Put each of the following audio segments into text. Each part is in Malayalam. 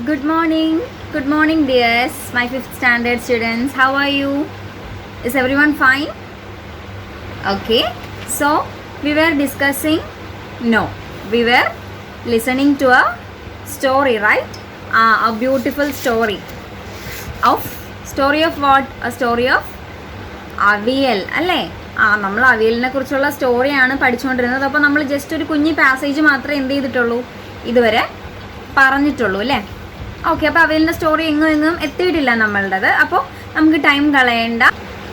Good morning. Good morning, dears. My fifth standard students. How are you? Is everyone fine? Okay. So, we were discussing. No, we were listening to a story, right? A beautiful story. Story of what? A story of avial അല്ലേ? നമ്മൾ അവിയലിനെ കുറിച്ചുള്ള സ്റ്റോറിയാണ് പഠിച്ചുകൊണ്ടിരുന്നത്. അപ്പോൾ നമ്മൾ ജസ്റ്റ് ഒരു കുഞ്ഞി പാസേജ് മാത്രമേ എന്ത് ചെയ്തിട്ടുള്ളൂ, ഇതുവരെ പറഞ്ഞിട്ടുള്ളൂ അല്ലേ? ഓക്കെ, അപ്പോൾ അവിയലിൻ്റെ സ്റ്റോറി എങ്ങും എത്തിയിട്ടില്ല നമ്മളുടേത്. അപ്പോൾ നമുക്ക് ടൈം കളയേണ്ട.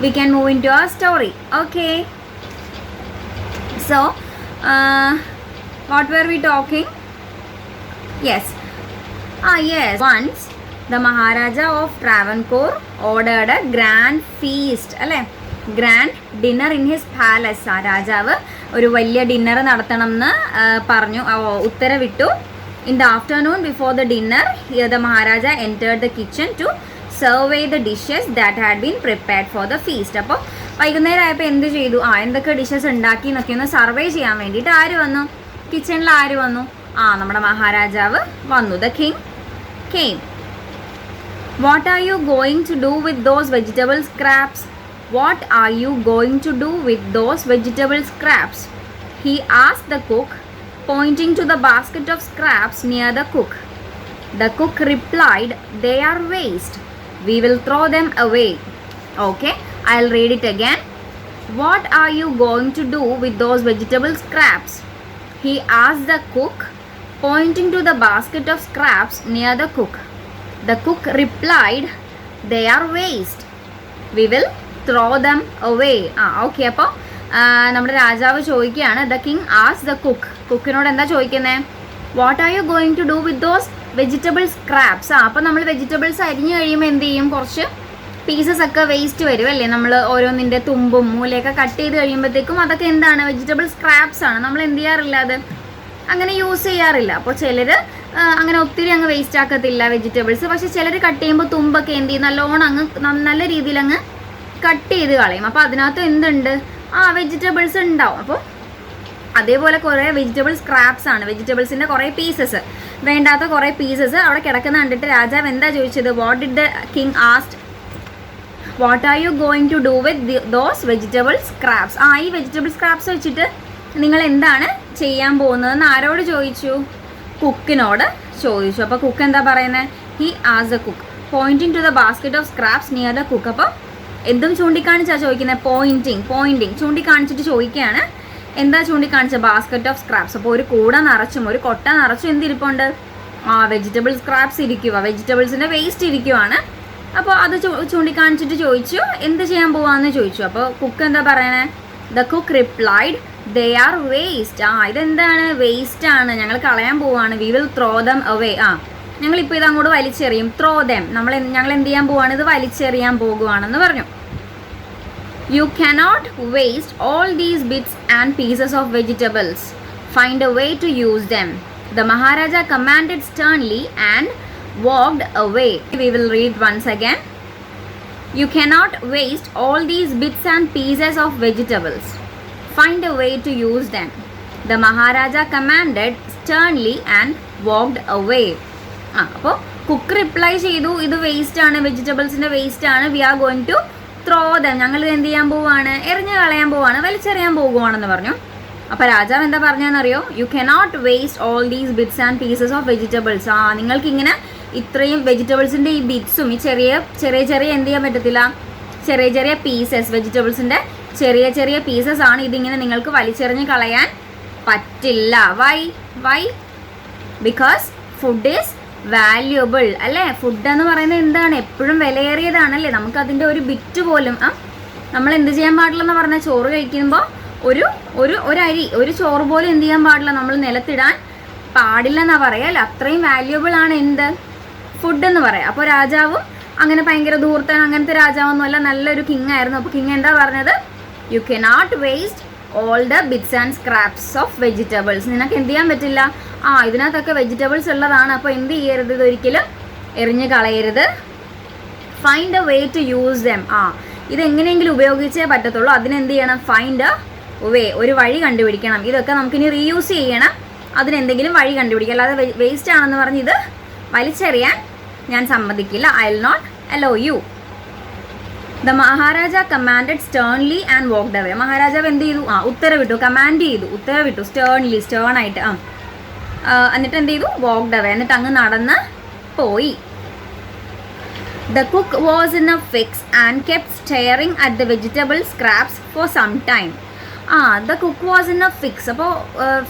We can move into ആ story. Okay, so what were we talking? Yes, once the Maharaja of Travancore ordered a grand feast, അല്ലേ? Grand dinner in his palace. ആ രാജാവ് ഒരു വലിയ ഡിന്നർ നടത്തണം എന്ന് പറഞ്ഞു, ഉത്തരവിട്ടു. In the afternoon before the dinner the Maharaja entered the kitchen to survey the dishes that had been prepared for the feast. അപ്പോൾ വൈകുന്നേരം ആയപ്പോൾ എന്ത് ചെയ്തു? എന്തൊക്കെ ഡിഷസ് ഉണ്ടാക്കി എന്നൊക്കെ ഒന്ന് സർവേ ചെയ്യാൻ വേണ്ടിയിട്ട് ആര് വന്നു? കിച്ചണിൽ ആര് വന്നു? നമ്മുടെ മഹാരാജാവ് വന്നു. The king came. What are you going to do with those vegetable scraps? What are you going to do with those vegetable scraps? He asked the cook, pointing to the basket of scraps near the cook. The cook replied, they are waste. We will throw them away. Okay, I'll read it again. What are you going to do with those vegetable scraps? He asked the cook, pointing to the basket of scraps near the cook. The cook replied, they are waste. We will throw them away. Okay, അപ്പോൾ നമ്മുടെ രാജാവ് ചോദിക്കുകയാണ്. ദ കിങ് ആസ് ദ കുക്ക്. കുക്കിനോട് എന്താ ചോദിക്കുന്നത്? What are you going to do with those vegetable scraps? അപ്പോൾ നമ്മൾ വെജിറ്റബിൾസ് അരിഞ്ഞു കഴിയുമ്പോൾ എന്ത് ചെയ്യും? കുറച്ച് പീസസ് ഒക്കെ വേസ്റ്റ് വരും അല്ലേ? നമ്മൾ ഓരോന്നിൻ്റെ തുമ്പും മൂലയൊക്കെ കട്ട് ചെയ്ത് കഴിയുമ്പോഴത്തേക്കും അതൊക്കെ എന്താണ്? വെജിറ്റബിൾ സ്ക്രാപ്സ് ആണ്. നമ്മൾ എന്ത് ചെയ്യാറില്ല, അത് അങ്ങനെ യൂസ് ചെയ്യാറില്ല. അപ്പോൾ ചിലർ അങ്ങനെ ഒത്തിരി അങ്ങ് വേസ്റ്റ് ആക്കത്തില്ല വെജിറ്റബിൾസ്. പക്ഷെ ചിലർ കട്ട് ചെയ്യുമ്പോൾ തുമ്പൊക്കെ എന്ത് ചെയ്യും? നല്ലോണം അങ്ങ് നല്ല രീതിയിൽ അങ്ങ് കട്ട് ചെയ്ത് കളയും. അപ്പോൾ അതിനകത്ത് എന്തുണ്ട്? വെജിറ്റബിൾസ് ഉണ്ടാവും. അപ്പോൾ അതേപോലെ കുറേ വെജിറ്റബിൾ സ്ക്രാപ്സ് ആണ്, വെജിറ്റബിൾസിൻ്റെ കുറേ പീസസ്, വേണ്ടാത്ത കുറേ പീസസ് അവിടെ കിടക്കുന്ന കണ്ടിട്ട് രാജാവ് എന്താ ചോദിച്ചത്? What did the king asked, what are you going to do with those vegetable scraps? ഈ വെജിറ്റബിൾ സ്ക്രാപ്സ് വെച്ചിട്ട് നിങ്ങൾ എന്താണ് ചെയ്യാൻ പോകുന്നതെന്ന് ആരോട് ചോദിച്ചു? കുക്കിനോട് ചോദിച്ചു. അപ്പോൾ കുക്ക് എന്താ പറയുന്നത്? ഹി ആസ് a cook pointing to the basket of scraps near the cook. അപ്പോൾ എന്തും ചൂണ്ടിക്കാണിച്ചാണ് ചോദിക്കുന്നത്? പോയിന്റിങ് ചൂണ്ടിക്കാണിച്ചിട്ട് ചോദിക്കുകയാണ്. എന്താ ചൂണ്ടിക്കാണിച്ച? Basket of scraps. അപ്പോൾ ഒരു കൂട നിറച്ചും ഒരു കൊട്ട നിറച്ചും എന്തിരിപ്പുണ്ട്? വെജിറ്റബിൾ സ്ക്രാപ്സ് ഇരിക്കുക, വെജിറ്റബിൾസിൻ്റെ വേസ്റ്റ് ഇരിക്കുവാണ്. അപ്പോൾ അത് ചൂണ്ടിക്കാണിച്ചിട്ട് ചോദിച്ചു എന്ത് ചെയ്യാൻ പോവാന്ന് ചോദിച്ചു. അപ്പോൾ കുക്ക് എന്താ പറയണേ? The cook replied, they are waste. ഇതെന്താണ്? വേസ്റ്റ് ആണ്, ഞങ്ങൾ കളയാൻ പോവാണ്. We will throw dum away. ഞങ്ങളിപ്പോൾ ഇത് അങ്ങോട്ട് വലിച്ചെറിയും. ത്രോ ദം, ഞങ്ങൾ എന്ത് ചെയ്യാൻ പോവാണ്? ഇത് വലിച്ചെറിയാൻ പോകുവാണെന്ന് പറഞ്ഞു. You cannot waste all these bits and pieces of vegetables. Find a way to use them. The Maharaja commanded sternly and walked away. We will read once again. You cannot waste all these bits and pieces of vegetables. Find a way to use them. The Maharaja commanded sternly and walked away. അപ്പോൾ കുക്ക് റിപ്ലൈ ചെയ്തു, ഇത് വേസ്റ്റ് ആണ്, വെജിറ്റബിൾസിൻ്റെ വേസ്റ്റ് ആണ്. We are going to throw them. ഞങ്ങൾ ഇത് എന്ത് ചെയ്യാൻ പോവാണ്? എറിഞ്ഞ് കളയാൻ പോവാണ്, വലിച്ചെറിയാൻ പോകുവാണെന്ന് പറഞ്ഞു. അപ്പോൾ രാജാവ് എന്താ പറഞ്ഞതെന്നറിയോ? You cannot waste all these bits and pieces of vegetables. നിങ്ങൾക്കിങ്ങനെ ഇത്രയും വെജിറ്റബിൾസിൻ്റെ ഈ ബിറ്റ്സും ഈ ചെറിയ എന്ത് ചെയ്യാൻ പറ്റത്തില്ല? ചെറിയ പീസസ്, വെജിറ്റബിൾസിൻ്റെ ചെറിയ പീസസ് ആണ്. ഇതിങ്ങനെ നിങ്ങൾക്ക് വലിച്ചെറിഞ്ഞ് കളയാൻ പറ്റില്ല. Why? Because food is valuable അല്ലേ? ഫുഡ് എന്ന് പറയുന്നത് എന്താണ്? എപ്പോഴും വിലയേറിയതാണല്ലേ? നമുക്കതിൻ്റെ ഒരു ബിറ്റ് പോലും നമ്മൾ എന്ത് ചെയ്യാൻ പാടില്ലെന്ന് പറഞ്ഞാൽ, ചോറ് കഴിക്കുമ്പോൾ ഒരു അരി, ഒരു ചോറ് പോലും എന്ത് ചെയ്യാൻ പാടില്ല, നമ്മൾ നിലത്തിടാൻ പാടില്ല എന്നാ പറയാം അല്ലേ? അത്രയും വാല്യുബിൾ ആണ് എന്ത്? ഫുഡ് എന്ന് പറയാം. അപ്പോൾ രാജാവും അങ്ങനെ ഭയങ്കര ധൂർത്തൻ അങ്ങനത്തെ രാജാവൊന്നുമല്ല, നല്ലൊരു കിങ് ആയിരുന്നു. അപ്പോൾ കിങ് എന്താ പറഞ്ഞത്? U cannot waste all the bits and scraps of vegetables. നിനക്ക് എന്ത് ചെയ്യാൻ പറ്റില്ല? ഇതിനകത്തൊക്കെ വെജിറ്റബിൾസ് ഉള്ളതാണ്. അപ്പോൾ എന്ത് ചെയ്യരുത്? ഇതൊരിക്കലും എറിഞ്ഞ് കളയരുത്. Find a way to use them. ഇതെങ്ങനെയെങ്കിലും ഉപയോഗിച്ചേ പറ്റത്തുള്ളൂ. അതിനെന്ത് ചെയ്യണം? ഫൈൻഡ് എ വേ, ഒരു വഴി കണ്ടുപിടിക്കണം. ഇതൊക്കെ നമുക്കിനി റീയൂസ് ചെയ്യണം. അതിനെന്തെങ്കിലും വഴി കണ്ടുപിടിക്കുക. അല്ലാതെ വേസ്റ്റ് ആണെന്ന് പറഞ്ഞ് ഇത് വലിച്ചെറിയാൻ ഞാൻ സമ്മതിക്കില്ല. I will not allow you. The Maharaja commanded sternly and walked away. മഹാരാജാവ് എന്ത് ചെയ്തു? ഉത്തരവിട്ടു, കമാൻഡ് ചെയ്തു, ഉത്തരവിട്ടു, സ്റ്റേൺലി, സ്റ്റേൺ ആയിട്ട്. എന്നിട്ട് എന്ത് ചെയ്തു? വാക്ക്ഡ് അവേ, എന്നിട്ട് അങ്ങ് നടന്ന് പോയി. The cook was in a fix and kept staring at the vegetable scraps for some time. The cook was in a fix. അപ്പോൾ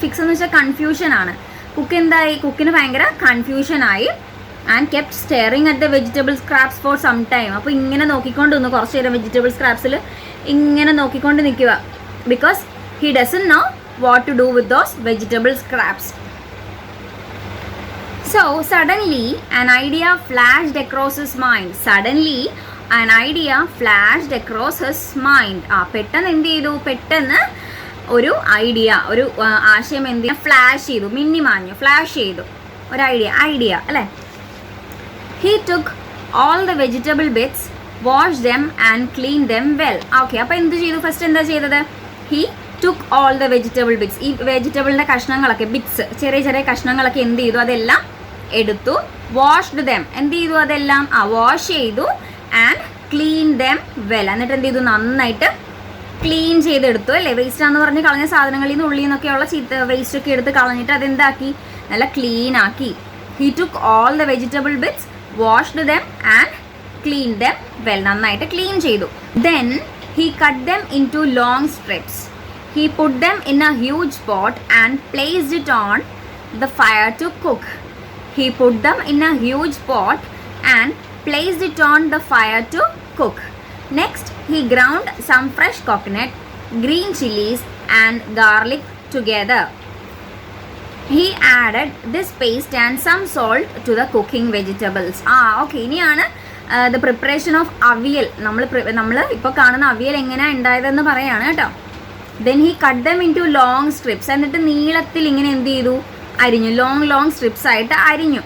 ഫിക്സ് എന്ന് വെച്ചാൽ കൺഫ്യൂഷൻ ആണ്. കുക്ക് എന്തായി? കുക്കിന് ഭയങ്കര കൺഫ്യൂഷൻ ആയി. And kept staring at the vegetable scraps for some time. അപ്പോൾ ഇങ്ങനെ നോക്കിക്കൊണ്ട് നിന്നു കുറച്ച് നേരം, വെജിറ്റബിൾ സ്ക്രാപ്സിൽ ഇങ്ങനെ നോക്കിക്കൊണ്ട് നിൽക്കുക. Because he doesn't know what to do with those vegetable scraps. So suddenly an idea flashed across his mind. Suddenly an idea flashed across his mind. പെട്ടെന്ന് എന്ത് ചെയ്തു? പെട്ടെന്ന് ഒരു ഐഡിയ, ഒരു ആശയം എന്ത് ചെയ്യുക? ഫ്ലാഷ് ചെയ്തു, മിന്നിമാഞ്ഞു, ഫ്ലാഷ് ചെയ്തു ഒരു ഐഡിയ അല്ലേ? He took all the vegetable bits, washed them and cleaned them well. Okay, അപ്പോൾ എന്ത് ചെയ്തു? ഫസ്റ്റ് എന്താ ചെയ്തത്? He took all the vegetable bits. ഈ വെജിറ്റബിളിൻ്റെ കഷ്ണങ്ങളൊക്കെ, ബിറ്റ്സ്, ചെറിയ ചെറിയ കഷ്ണങ്ങളൊക്കെ എന്ത് ചെയ്തു? അതെല്ലാം എടുത്തു. വാഷ്ഡ് ദം, എന്ത് ചെയ്തു? അതെല്ലാം വാഷ് ചെയ്തു. ആൻഡ് ക്ലീൻ ദം വെൽ, എന്നിട്ട് എന്ത് ചെയ്തു? നന്നായിട്ട് ക്ലീൻ ചെയ്തെടുത്തു അല്ലേ? വേസ്റ്റ് ആണെന്ന് പറഞ്ഞ് കളഞ്ഞ സാധനങ്ങളിൽ നിന്ന്, ഉള്ളിൽ നിന്നൊക്കെയുള്ള വേസ്റ്റ് ഒക്കെ എടുത്ത് കളഞ്ഞിട്ട് അതെന്താക്കി? നല്ല ക്ലീൻ ആക്കി. He took all the vegetable bits, washed them and clean them well, നന്നായിട്ട് ക്ലീൻ ചെയ്തു. Then he cut them into long strips. He put them in a huge pot and placed it on the fire to cook. He put them in a huge pot and placed it on the fire to cook. Next, he ground some fresh coconut, green chilies and garlic together. He added this paste and some salt to the cooking vegetables. Okay, ഇനിയാണ് the preparation of അവിയൽ. നമ്മൾ ഇപ്പോൾ കാണുന്ന അവിയൽ എങ്ങനെയാണ് ഉണ്ടായതെന്ന് പറയാണ് കേട്ടോ. Then he cut them into long strips. എന്നിട്ട് നീളത്തിൽ ഇങ്ങനെ എന്ത് ചെയ്തു? അരിഞ്ഞു. ലോങ് സ്ട്രിപ്സ് ആയിട്ട് അരിഞ്ഞു.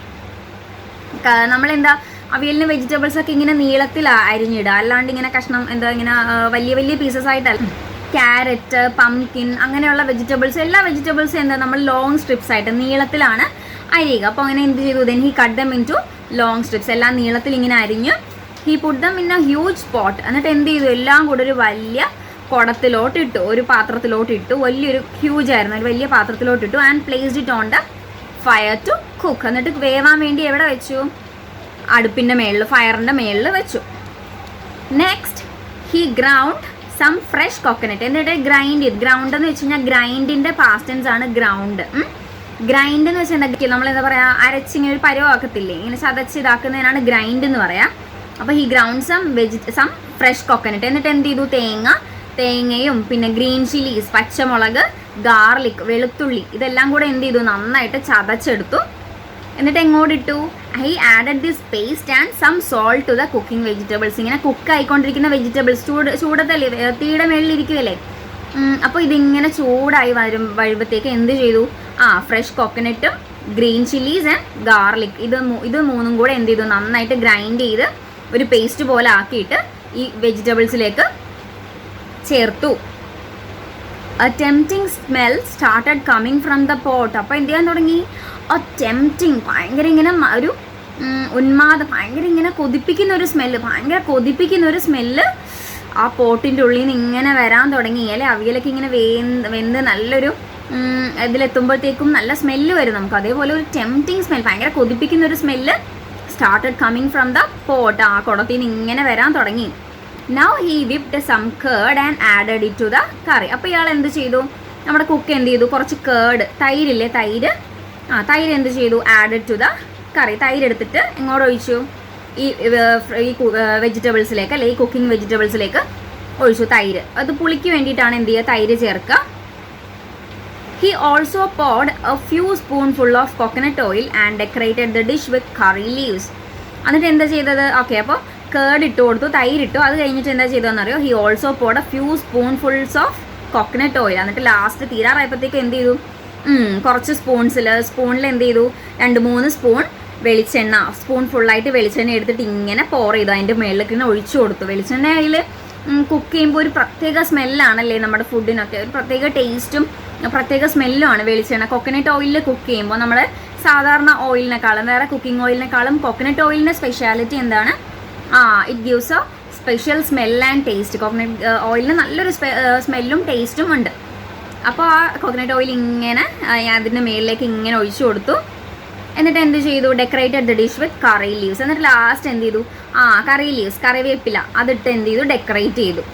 നമ്മളെന്താ അവിയലിന് വെജിറ്റബിൾസ് ഒക്കെ ഇങ്ങനെ നീളത്തിൽ അരിഞ്ഞിടുക, അല്ലാണ്ട് ഇങ്ങനെ കഷ്ണം എന്താ ഇങ്ങനെ വലിയ വലിയ പീസസ് ആയിട്ടല്ല. ക്യാരറ്റ്, പംകിൻ, അങ്ങനെയുള്ള വെജിറ്റബിൾസ്, എല്ലാ വെജിറ്റബിൾസും എന്താ നമ്മൾ ലോങ് സ്ട്രിപ്സ് ആയിട്ട് നീളത്തിലാണ് അരിയുക. അപ്പോൾ അങ്ങനെ എന്ത് ചെയ്തു? Then he cut them into long strips, എല്ലാം നീളത്തിൽ ഇങ്ങനെ അരിഞ്ഞു. He put them in a huge pot. എന്നിട്ട് എന്ത് ചെയ്തു? എല്ലാം കൂടെ ഒരു വലിയ കുടത്തിലോട്ടിട്ടു, ഒരു പാത്രത്തിലോട്ടിട്ടു. വലിയൊരു ഹ്യൂജ് ആയിരുന്നു, ഒരു വലിയ പാത്രത്തിലോട്ടിട്ടു. And placed it on the fire to cook. എന്നിട്ട് വേവാൻ വേണ്ടി എവിടെ വെച്ചു? അടുപ്പിൻ്റെ മേളിൽ, ഫയറിൻ്റെ മേളിൽ വെച്ചു. Next he ground some fresh coconut. എന്നിട്ട് ഗ്രൈൻഡ് ചെയ്ത്, ഗ്രൗണ്ട് എന്ന് വെച്ച് കഴിഞ്ഞാൽ ഗ്രൈൻഡിൻ്റെ പാസ്റ്റ് ടെൻസ് ആണ് ഗ്രൗണ്ട്. ഗ്രൈൻഡ് എന്ന് വെച്ചാൽ എന്താ? നമ്മളെന്താ പറയുക? അരച്ചിങ്ങനെ ഒരു പരുവാക്കത്തില്ലേ, ഇങ്ങനെ ചതച്ച് ഇതാക്കുന്നതിനാണ് ഗ്രൈൻഡ് എന്ന് പറയാം. അപ്പോൾ he ground some fresh coconut. എന്നിട്ട് എന്ത് ചെയ്തു? തേങ്ങയും പിന്നെ ഗ്രീൻ ചില്ലീസ്, പച്ചമുളക്, ഗാർലിക്, വെളുത്തുള്ളി, ഇതെല്ലാം കൂടെ എന്ത് ചെയ്തു? നന്നായിട്ട് ചതച്ചെടുത്തു. എന്നിട്ട് എങ്ങോട്ടിട്ടു? He added this paste and some salt to the cooking vegetables. ഇങ്ങനെ കുക്ക് ആയിക്കൊണ്ടിരിക്കുന്ന വെജിറ്റബിൾസ്, ചൂടത്തല്ലേ, തീയുടെ മേളിൽ ഇരിക്കുകയല്ലേ. അപ്പോൾ ഇതിങ്ങനെ ചൂടായി വരുമ്പോഴത്തേക്ക് എന്ത് ചെയ്തു? ഫ്രഷ് കോക്കനട്ടും ഗ്രീൻ ചില്ലീസ് ആൻഡ് ഗാർലിക്, ഇത് മൂന്നും കൂടെ എന്ത് ചെയ്തു? നന്നായിട്ട് ഗ്രൈൻഡ് ചെയ്ത് ഒരു പേസ്റ്റ് പോലെ ആക്കിയിട്ട് ഈ വെജിറ്റബിൾസിലേക്ക് ചേർത്തു. A tempting smell started coming from the pot. അപ്പോൾ എന്ത് ചെയ്യാൻ തുടങ്ങി? ഭയങ്കര ഇങ്ങനെ ഒരു ഉന്മാദം, ഭയങ്കര ഇങ്ങനെ കൊതിപ്പിക്കുന്ന ഒരു സ്മെല്ല് ആ പോട്ടിൻ്റെ ഉള്ളിൽ നിന്ന് ഇങ്ങനെ വരാൻ തുടങ്ങി അല്ലേ? അവിയലൊക്കെ ഇങ്ങനെ വെന്ത് നല്ലൊരു ഇതിലെത്തുമ്പോഴത്തേക്കും നല്ല സ്മെല്ല് വരും നമുക്ക്. അതേപോലെ ഒരു ടെംപ്റ്റിംഗ് സ്മെൽ, ഭയങ്കര കൊതിപ്പിക്കുന്ന ഒരു smell started coming from the pot. ആ കുടത്തിൽ നിന്ന് ഇങ്ങനെ വരാൻ തുടങ്ങി. Now he whipped some curd and added it to the curry. അപ്പോൾ ഇയാൾ എന്ത് ചെയ്തു? നമ്മുടെ കുക്ക് എന്ത് ചെയ്തു? കുറച്ച് കേർഡ്, തൈരില്ലേ, തൈര് എന്ത് ചെയ്തു? Added to the curry. തൈര് എടുത്തിട്ട് എങ്ങോട്ട് ഒഴിച്ചു? ഈ വെജിറ്റബിൾസിലേക്ക് അല്ലെ, ഈ കുക്കിംഗ് വെജിറ്റബിൾസിലേക്ക് ഒഴിച്ചു തൈര്. അത് പുളിക്ക് വേണ്ടിയിട്ടാണ് എന്ത് ചെയ്യുക? തൈര് ചേർക്കുക. He also poured a few spoonful of coconut oil and decorated the dish with curry leaves. എന്നിട്ട് എന്താ ചെയ്തത്? ഓക്കെ, അപ്പോൾ കേർഡ് ഇട്ട് കൊടുത്തു, തൈരിട്ടു. അത് കഴിഞ്ഞിട്ട് എന്താ ചെയ്തതെന്നറിയോ? He also poured a few spoonfuls of coconut oil. എന്നിട്ട് ലാസ്റ്റ് തീരാറായപ്പോഴത്തേക്ക് എന്ത് ചെയ്തു? കുറച്ച് സ്പൂണിൽ എന്ത് ചെയ്തു? 2-3 സ്പൂൺ വെളിച്ചെണ്ണ, സ്പൂൺ ഫുള്ളായിട്ട് വെളിച്ചെണ്ണ എടുത്തിട്ട് ഇങ്ങനെ പോർ ചെയ്തു, അതിൻ്റെ മുകളിലേക്ക് ഇങ്ങനെ ഒഴിച്ചു കൊടുത്തു. വെളിച്ചെണ്ണയിൽ കുക്ക് ചെയ്യുമ്പോൾ ഒരു പ്രത്യേക സ്മെല്ലാണല്ലേ നമ്മുടെ ഫുഡിനൊക്കെ, ഒരു പ്രത്യേക ടേസ്റ്റും പ്രത്യേക സ്മെല്ലുമാണ് വെളിച്ചെണ്ണ. കോക്കനട്ട് ഓയിലിൽ കുക്ക് ചെയ്യുമ്പോൾ നമ്മൾ സാധാരണ ഓയിലിനെക്കാളും, വേറെ കുക്കിംഗ് ഓയിലിനെക്കാളും കോക്കനട്ട് ഓയിലിൻ്റെ സ്പെഷ്യാലിറ്റി എന്താണ്? It gives a special smell and taste. Coconut ഓയിലിന് നല്ലൊരു സ്മെല്ലും ടേസ്റ്റും ഉണ്ട്. അപ്പോൾ ആ കോക്കനട്ട് ഓയിൽ ഇങ്ങനെ അതിൻ്റെ മേളിലേക്ക് ഇങ്ങനെ ഒഴിച്ചു കൊടുത്തു. എന്നിട്ട് എന്ത് ചെയ്തു? Decorated the dish with curry leaves. എന്നിട്ട് ലാസ്റ്റ് എന്ത് ചെയ്തു? കറി ലീവ്സ്, കറിവേപ്പില അതിട്ട് എന്ത് ചെയ്തു? ഡെക്കറേറ്റ് ചെയ്തു.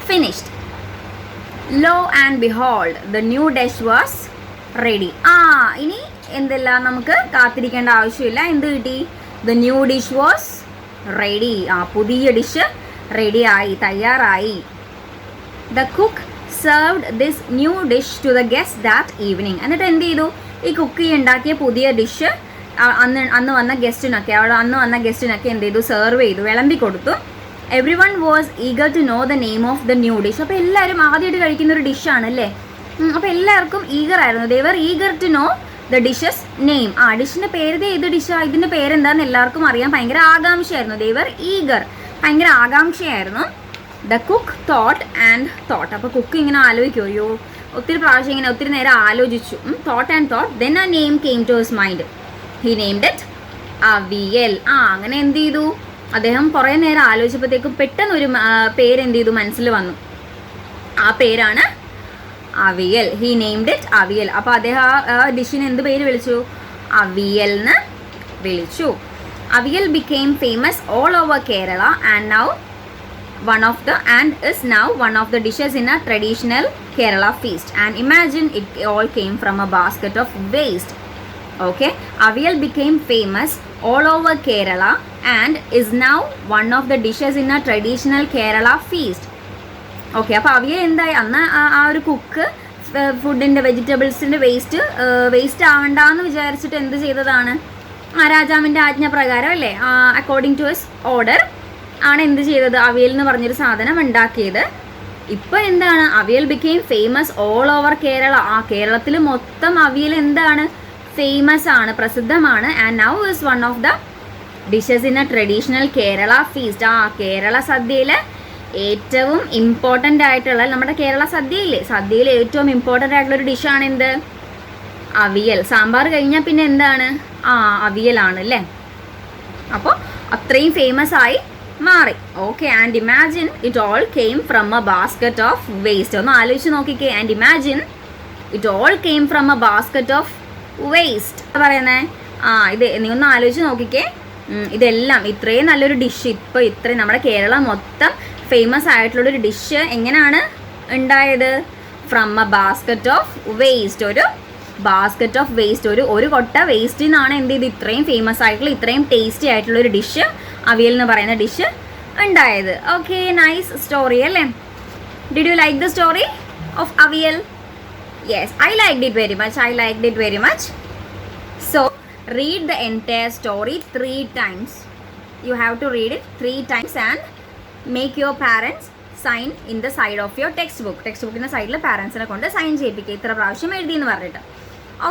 Finished. Lo and behold the new dish was ready. ഇനി എന്തെല്ലാം നമുക്ക് കാത്തിരിക്കേണ്ട ആവശ്യമില്ല. എന്ത് കിട്ടി? The new dish was ready. പുതിയ ഡിഷ് റെഡിയായി, തയ്യാറായി. The cook served this new dish to the guest that evening. എന്നിട്ട് എന്ത് ചെയ്തു? ഈ കുക്ക് ഉണ്ടാക്കിയ പുതിയ ഡിഷ് അന്ന് വന്ന ഗസ്റ്റിനൊക്കെ എന്ത് ചെയ്തു? സെർവ് ചെയ്തു, വിളമ്പി കൊടുത്തു. Everyone was eager to know the name of the new dish. അപ്പോൾ എല്ലാവരും ആദ്യമായിട്ട് കഴിക്കുന്ന ഒരു ഡിഷാണ് അല്ലേ? അപ്പോൾ എല്ലാവർക്കും ഈഗർ ആയിരുന്നു. They were eager to know the dish's name. ഡിഷിൻ്റെ പേര്, ഏത് ഡിഷാണ്, ഇതിൻ്റെ പേരെന്താണെന്ന് എല്ലാവർക്കും അറിയാൻ ഭയങ്കര ആകാംക്ഷയായിരുന്നു. ദേ വർ ഈഗർ, ഭയങ്കര ആകാംക്ഷയായിരുന്നു. The cook thought and thought. അപ്പോൾ കുക്ക് ഇങ്ങനെ ആലോചിക്കുമോ? ഒത്തിരി പ്രാവശ്യം ഇങ്ങനെ ഒത്തിരി നേരം ആലോചിച്ചു. Thought and thought. Then the name came to his mind. He named it avial. അങ്ങനെ എന്ത് ചെയ്തു? അദ്ദേഹം കുറേ നേരം ആലോചിച്ചപ്പോഴത്തേക്കും പെട്ടെന്നൊരു പേര് എന്ത് ചെയ്തു? മനസ്സിൽ വന്നു. ആ പേരാണ് avial. He named it avial. അപ്പോൾ അദ്ദേഹം ആ ഡിഷിന് എന്ത് പേര് വിളിച്ചു? അവിയൽ എന്ന് വിളിച്ചു. Avial became famous all over Kerala and is now one of the dishes in a traditional Kerala feast. And imagine it all came from a basket of waste. Okay, Aviyal became famous all over Kerala and is now one of the dishes in a traditional Kerala feast. Okay, അപ്പോൾ അവിയൽ എന്തായി? അന്ന് ആ ഒരു കുക്ക് ഫുഡിൻ്റെ വെജിറ്റബിൾസിൻ്റെ വേസ്റ്റ് ആവണ്ടെന്ന് വിചാരിച്ചിട്ട് എന്ത് ചെയ്തതാണ്? രാജാവിൻ്റെ ആജ്ഞപ്രകാരം അല്ലേ, അക്കോർഡിംഗ് ടു ഹിസ് ഓർഡർ ആണ് എന്ത് ചെയ്തത്? അവിയൽ എന്ന് പറഞ്ഞൊരു സാധനം ഉണ്ടാക്കിയത്. ഇപ്പോൾ എന്താണ്? Avial became famous all over Kerala. കേരളത്തിൽ മൊത്തം അവിയൽ എന്താണ്? ഫേമസ് ആണ്, പ്രസിദ്ധമാണ്. And now is one of the dishes in a traditional Kerala feast. Kerala സദ്യയിലെ ഏറ്റവും ഇമ്പോർട്ടൻ്റ് ആയിട്ടുള്ള, നമ്മുടെ കേരള സദ്യയില്ലേ, സദ്യയിൽ ഏറ്റവും ഇമ്പോർട്ടൻ്റ് ആയിട്ടുള്ളൊരു ഡിഷാണ് എന്ത്? അവിയൽ. സാമ്പാർ കഴിഞ്ഞാൽ പിന്നെ എന്താണ്? അവിയലാണ് അല്ലേ? അപ്പോൾ അത്രയും ഫേമസ് ആയി മാറി. Okay, and imagine it all came from A basket of waste. ഒന്ന് ആലോചിച്ച് നോക്കിക്കേ. And imagine it all came from A basket of waste പറയുന്നേ. ഇത് നീ ഒന്ന് ആലോചിച്ച് നോക്കിക്കേ. ഇതെല്ലാം ഇത്രയും നല്ലൊരു ഡിഷ്, ഇപ്പോൾ ഇത്രയും നമ്മുടെ കേരളം മൊത്തം ഫേമസ് ആയിട്ടുള്ളൊരു ഡിഷ് എങ്ങനെയാണ് ഉണ്ടായത്? From A basket of waste. ഒരു ബാസ്ക്കറ്റ് ഓഫ് വേസ്റ്റ്, ഒരു കൊട്ട വേസ്റ്റിൽ നിന്നാണ് എന്ത് ചെയ്ത് ഇത്രയും ഫേമസ് ആയിട്ടുള്ള, ഇത്രയും ടേസ്റ്റി ആയിട്ടുള്ളൊരു ഡിഷ്, അവിയൽ എന്ന് പറയുന്ന ഡിഷ് ഉണ്ടായത്. ഓക്കെ, നൈസ് സ്റ്റോറി അല്ലേ? Did you like the story of avial? Yes, I liked it very much. So, read the entire story 3 times. You have to read it 3 times and make your parents sign in the side of your textbook. Textbookന്റെ സൈഡിൽ പാരൻസിനെ കൊണ്ട് സൈൻ ചെയ്യിപ്പിക്കുക, ഇത്ര പ്രാവശ്യം എഴുതി എന്ന് പറഞ്ഞിട്ട്.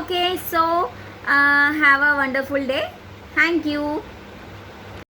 Okay, so have a wonderful day. Thank you.